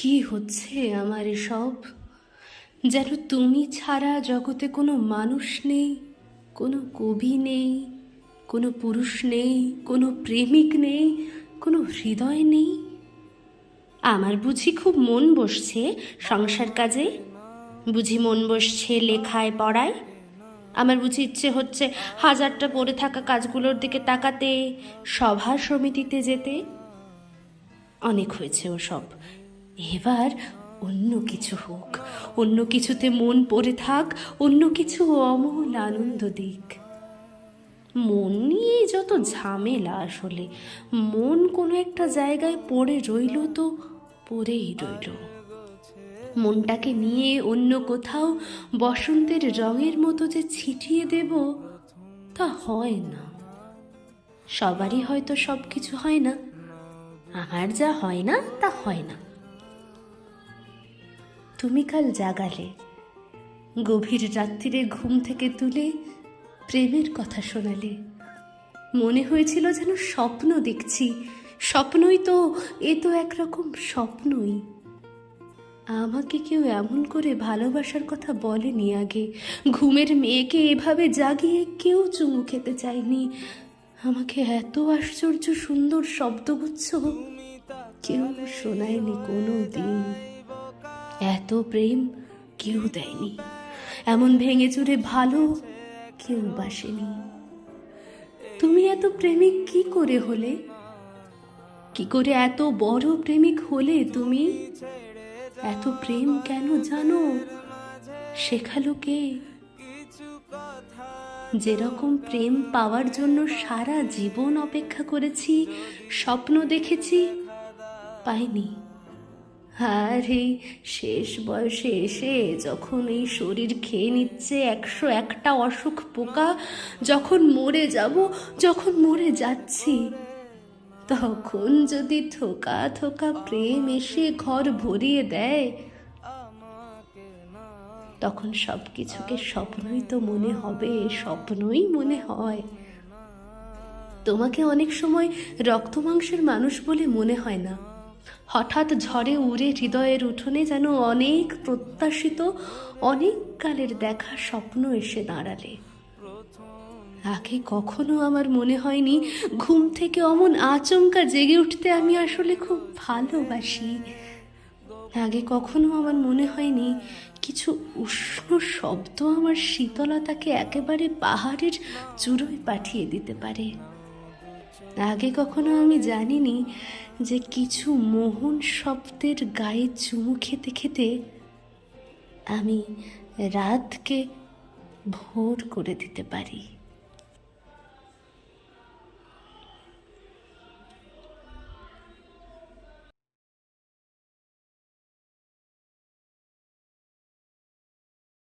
কি হচ্ছে আমার এসব? যেন তুমি ছাড়া জগতে কোনো মানুষ নেই, কোনো কবি নেই, কোনো পুরুষ নেই, কোনো প্রেমিক নেই, কোনো হৃদয় নেই। আমার বুঝি খুব মন বসছে সংসার কাজে, বুঝি মন বসছে লেখায় পড়ায়। আমার বুঝি ইচ্ছে হচ্ছে হাজারটা পড়ে থাকা কাজগুলোর দিকে তাকাতে, সভা সমিতিতে যেতে। অনেক হয়েছে ওসব, এবার অন্য কিছু হোক, অন্য কিছুতে মন পড়ে থাক, অন্য কিছু অমূল আনন্দ দিক। মন নিয়ে যত ঝামেলা আসলে, মন কোনো একটা জায়গায় পড়ে রইল তো পড়েই রইল। মনটাকে নিয়ে অন্য কোথাও বসন্তের রঙের মতো যে ছিটিয়ে দেব, তা হয় না। সবারই হয়তো সব কিছু হয় না, আমার যা হয় না তা হয় না। তুমি কাল জাগালে, গভীর রাত্রিরে ঘুম থেকে তুলে প্রেমের কথা শোনালে। মনে হয়েছিল যেন স্বপ্ন দেখছি। স্বপ্নই তো, এ তো একরকম স্বপ্নই। আমাকে কেউ এমন করে ভালোবাসার কথা বলেনি আগে। ঘুমের মেয়েকে এভাবে জাগিয়ে কেউ চুমু খেতে চায়নি। আমাকে এত আশ্চর্য সুন্দর শব্দগুচ্ছ কেউ শোনায়নি কোনো দিন। এত প্রেম কেউ দেয়নি, এমন ভেঙে চুরে ভালো কেউ বাসেনি। তুমি এত প্রেমিক কি করে হলে? কি করে এত বড় প্রেমিক হলে তুমি? এত প্রেম কেন জানো? শেখালো কে? যেরকম প্রেম পাওয়ার জন্য সারা জীবন অপেক্ষা করেছি, স্বপ্ন দেখেছি, পাইনি। আর এই শেষ বয়সে এসে যখন এই শরীর খেয়ে নিচ্ছে 101টা অসুখ পোকা, যখন মরে যাব, যখন মরে যাচ্ছি, তখন যদি থোকা থোকা প্রেম এসে ঘর ভরিয়ে দেয়, তখন সব কিছুকে স্বপ্নই তো মনে হবে, স্বপ্নই মনে হয়। তোমাকে অনেক সময় রক্ত মাংসের মানুষ বলে মনে হয় না। হঠাৎ ঝড়ে উড়ে হৃদয়ের উঠোনে যেন অনেক প্রত্যাশিত, অনেক কালের দেখা স্বপ্ন এসে দাঁড়ালে। আগে কখনো আমার মনে হয়নি ঘুম থেকে অমন আচমকা জেগে উঠতে আমি আসলে খুব ভালোবাসি। আগে কখনো আমার মনে হয়নি কিছু উষ্ণ শব্দ আমার শীতলতাকে একেবারে পাহাড়ের চূড়োয় পাঠিয়ে দিতে পারে। আগে কখনো আমি জানিনি যে কিছু মোহন শব্দের গায়ে চুমু খেতে খেতে আমি রাতকে ভোর করে দিতে পারি।